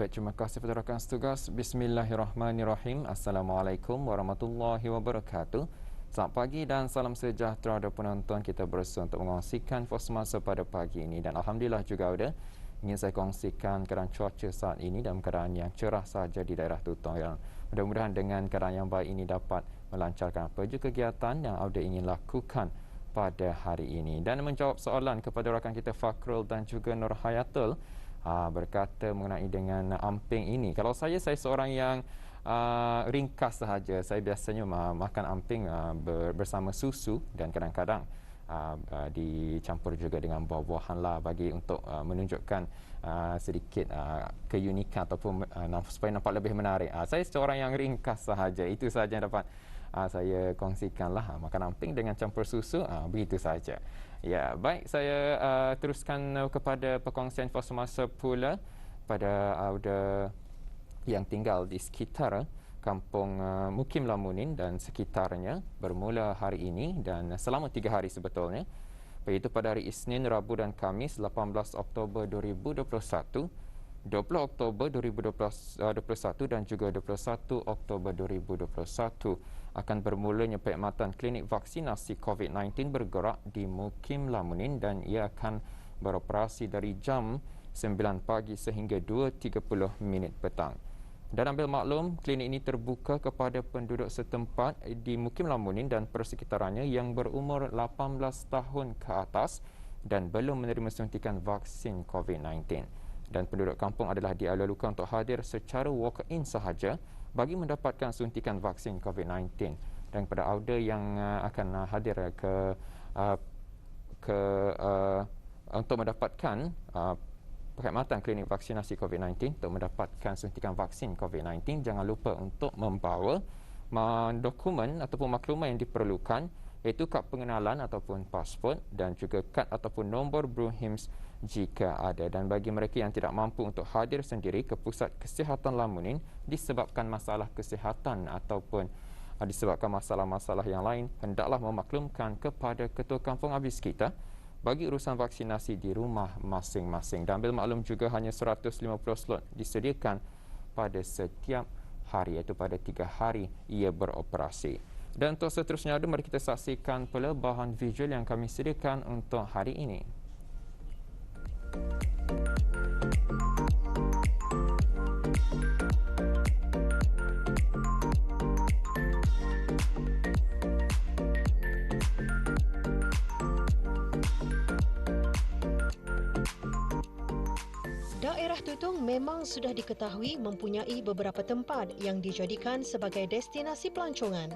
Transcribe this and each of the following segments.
Baik, terima kasih kepada rakan setugas. Bismillahirrahmanirrahim. Assalamualaikum warahmatullahi wabarakatuh. Selamat pagi dan salam sejahtera kepada penonton. Kita berusaha untuk mengongsikan pos masa pada pagi ini. Dan Alhamdulillah juga ingin saya kongsikan keadaan cuaca saat ini dalam keadaan yang cerah saja di daerah Tutong. Mudah-mudahan dengan keadaan yang baik ini dapat melancarkan apa saja kegiatan yang Auda ingin lakukan pada hari ini. Dan menjawab soalan kepada rakan kita Fakrul dan juga Nur Hayatul, berkata mengenai dengan amping ini. Kalau saya seorang yang ringkas sahaja. Saya biasanya makan amping bersama susu dan kadang-kadang dicampur juga dengan buah-buahan lah bagi untuk menunjukkan sedikit keunikan ataupun supaya nampak lebih menarik. Saya seorang yang ringkas sahaja. Itu sahaja yang dapat saya kongsikanlah, makan amping dengan campur susu, begitu saja. Ya, baik, saya teruskan kepada perkongsian pos masa pula pada Auda yang tinggal di sekitar kampung Mukim Lamunin dan sekitarnya bermula hari ini dan selama 3 hari sebetulnya, iaitu pada hari Isnin, Rabu dan Khamis 18 Oktober 2021, 20 Oktober 2021 dan juga 21 Oktober 2021 akan bermulanya perkhidmatan klinik vaksinasi COVID-19 bergerak di Mukim Lamunin dan ia akan beroperasi dari jam 9 pagi sehingga 2.30 minit petang. Dan ambil maklum, klinik ini terbuka kepada penduduk setempat di Mukim Lamunin dan persekitarannya yang berumur 18 tahun ke atas dan belum menerima suntikan vaksin COVID-19. Dan penduduk kampung adalah dialulukan untuk hadir secara walk-in sahaja bagi mendapatkan suntikan vaksin COVID-19. Dan kepada Auda yang akan hadir untuk mendapatkan perkhidmatan klinik vaksinasi COVID-19 untuk mendapatkan suntikan vaksin COVID-19, jangan lupa untuk membawa dokumen ataupun maklumat yang diperlukan, iaitu kad pengenalan ataupun pasport dan juga kad ataupun nombor Bruhims jika ada. Dan bagi mereka yang tidak mampu untuk hadir sendiri ke pusat kesihatan Lamunin disebabkan masalah kesihatan ataupun disebabkan masalah-masalah yang lain, hendaklah memaklumkan kepada ketua kampung habis kita bagi urusan vaksinasi di rumah masing-masing. Dan ambil maklum juga hanya 150 slot disediakan pada setiap hari, iaitu pada 3 hari ia beroperasi. Dan untuk seterusnya, mari kita saksikan pula bahan visual yang kami sediakan untuk hari ini. Daerah Tutong memang sudah diketahui mempunyai beberapa tempat yang dijadikan sebagai destinasi pelancongan.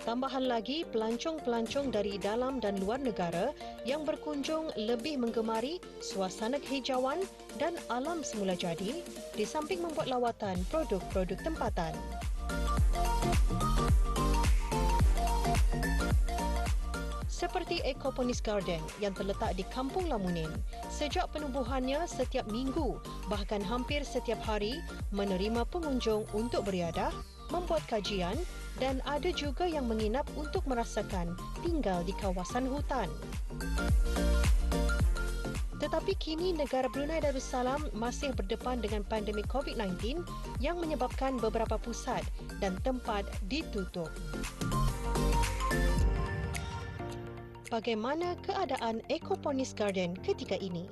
Tambahan lagi, pelancong-pelancong dari dalam dan luar negara yang berkunjung lebih menggemari suasana kehijauan dan alam semula jadi di samping membuat lawatan produk-produk tempatan. Seperti Ecoponis Garden yang terletak di Kampung Lamunin. Sejak penubuhannya setiap minggu, bahkan hampir setiap hari, menerima pengunjung untuk beriadah, membuat kajian dan ada juga yang menginap untuk merasakan tinggal di kawasan hutan. Tetapi kini negara Brunei Darussalam masih berdepan dengan pandemik COVID-19 yang menyebabkan beberapa pusat dan tempat ditutup. Bagaimana keadaan Ecoponis Garden ketika ini?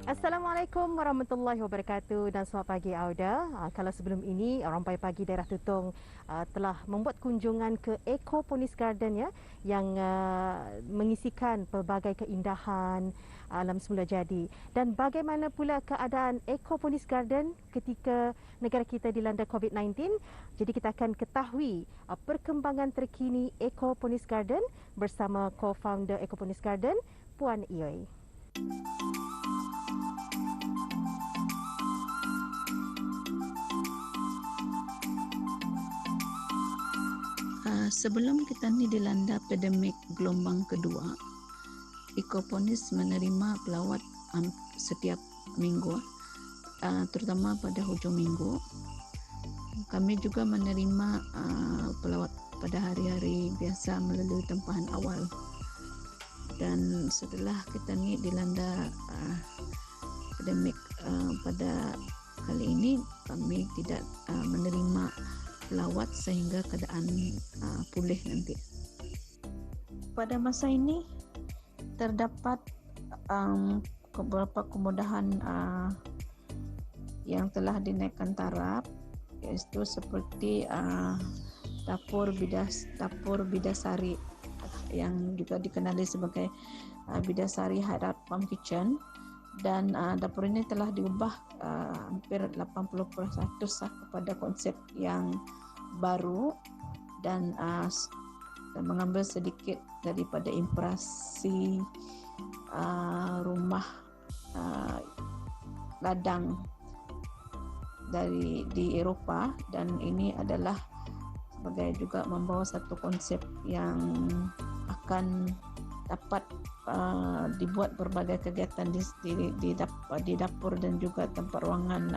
Assalamualaikum warahmatullahi wabarakatuh dan selamat pagi Auda. Kalau sebelum ini Rampai Pagi Daerah Tutong telah membuat kunjungan ke Ecoponis Garden ya, yang mengisikan pelbagai keindahan alam semula jadi. Dan bagaimana pula keadaan Ecoponis Garden ketika negara kita dilanda COVID-19? Jadi kita akan ketahui perkembangan terkini Ecoponis Garden bersama co-founder Ecoponis Garden, Puan Ioy. Sebelum kita ni dilanda pandemik gelombang kedua, Ecoponis menerima pelawat setiap minggu, terutama pada hujung minggu. Kami juga menerima pelawat pada hari-hari biasa melalui tempahan awal. Dan setelah kita ni dilanda pandemik pada kali ini kami tidak menerima pelawat sehingga keadaan pulih nanti. Pada masa ini terdapat beberapa kemudahan yang telah dinaikkan taraf, iaitu seperti dapur bidasari yang juga dikenali sebagai Bidasari Hydrat Pump Kitchen, dan dapur ini telah diubah hampir 80% kepada konsep yang baru dan mengambil sedikit daripada impresi rumah ladang di Eropah, dan ini adalah sebagai juga membawa satu konsep yang akan dapat dibuat berbagai kegiatan di dapur dan juga tempat ruangan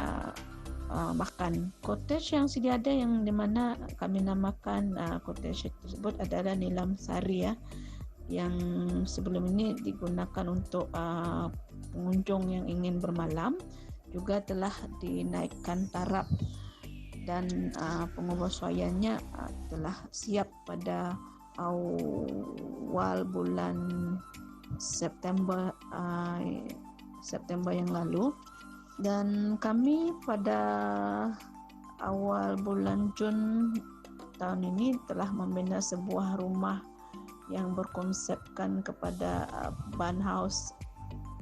makan. Cottage yang sedia ada, yang dimana kami namakan cottage tersebut adalah Nilam Sari, yang sebelum ini digunakan untuk pengunjung yang ingin bermalam, juga telah dinaikkan taraf dan pengoperasiannya telah siap pada awal bulan September yang lalu, dan kami pada awal bulan Jun tahun ini telah membina sebuah rumah yang berkonsepkan kepada barn house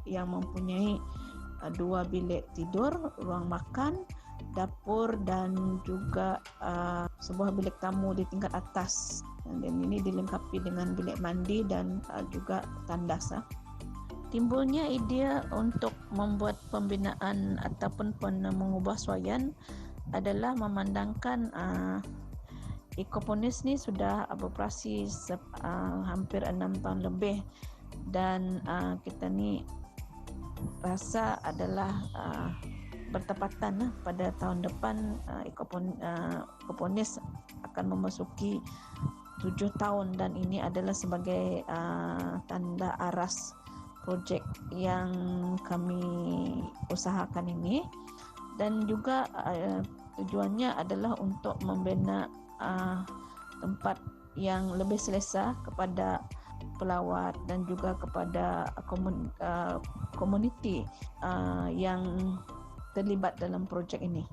yang mempunyai 2 bilik tidur, ruang makan, dapur, dan juga sebuah bilik tamu di tingkat atas, dan ini dilengkapi dengan bilik mandi dan juga tandas. Timbulnya ide untuk membuat pembinaan ataupun mengubah suaian adalah memandangkan Ecoponis ni sudah beroperasi hampir 6 tahun lebih, dan kita ni rasa adalah bertepatan pada tahun depan Ecoponis akan memasuki 7 tahun, dan ini adalah sebagai tanda aras projek yang kami usahakan ini, dan juga tujuannya adalah untuk membina tempat yang lebih selesa kepada pelawat dan juga kepada komuniti yang terlibat dalam projek ini.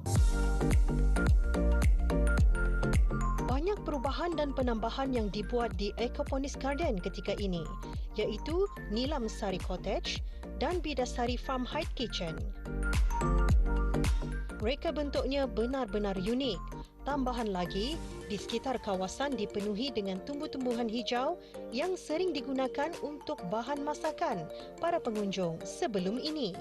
Banyak perubahan dan penambahan yang dibuat di Ecoponis Garden ketika ini, iaitu Nilam Sari Cottage dan Bidasari Farm Height Kitchen. Reka bentuknya benar-benar unik. Tambahan lagi, di sekitar kawasan dipenuhi dengan tumbuh-tumbuhan hijau yang sering digunakan untuk bahan masakan para pengunjung sebelum ini.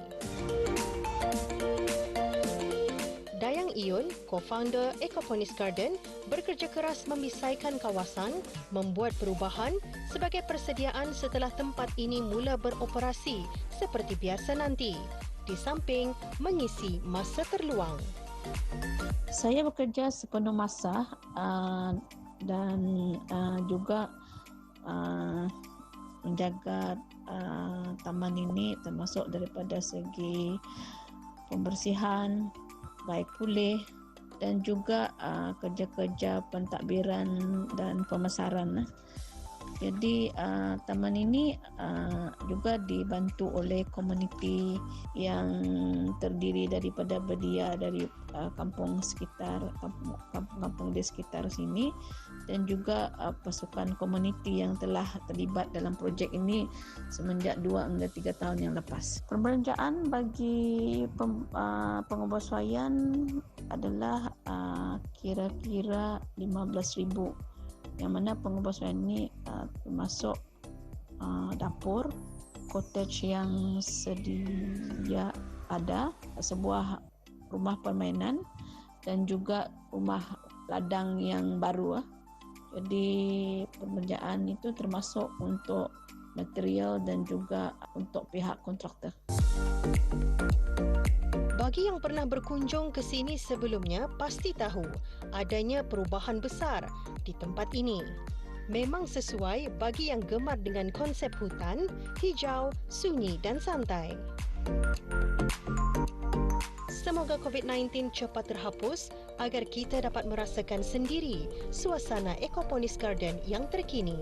Dayang Iyun, co-founder Ecoponis Garden, bekerja keras memisaikan kawasan, membuat perubahan sebagai persediaan setelah tempat ini mula beroperasi seperti biasa nanti, di samping mengisi masa terluang. Saya bekerja sepenuh masa dan juga menjaga taman ini, termasuk daripada segi pembersihan, baik pulih, dan juga kerja-kerja pentadbiran dan pemasaran. Jadi taman ini juga dibantu oleh komuniti yang terdiri daripada belia dari kampung di sekitar sini, dan juga pasukan komuniti yang telah terlibat dalam projek ini semenjak 2 hingga 3 tahun yang lepas. Perbelanjaan bagi pengoperasian adalah kira-kira 15,000, yang mana pengoperasian ini termasuk dapur, cottage yang sedia ada, sebuah rumah permainan, dan juga rumah ladang yang baru. Jadi perbelanjaan itu termasuk untuk material dan juga untuk pihak kontraktor. Bagi yang pernah berkunjung ke sini sebelumnya pasti tahu adanya perubahan besar di tempat ini. Memang sesuai bagi yang gemar dengan konsep hutan, hijau, sunyi dan santai. Semoga COVID-19 cepat terhapus agar kita dapat merasakan sendiri suasana Ecoponis Garden yang terkini.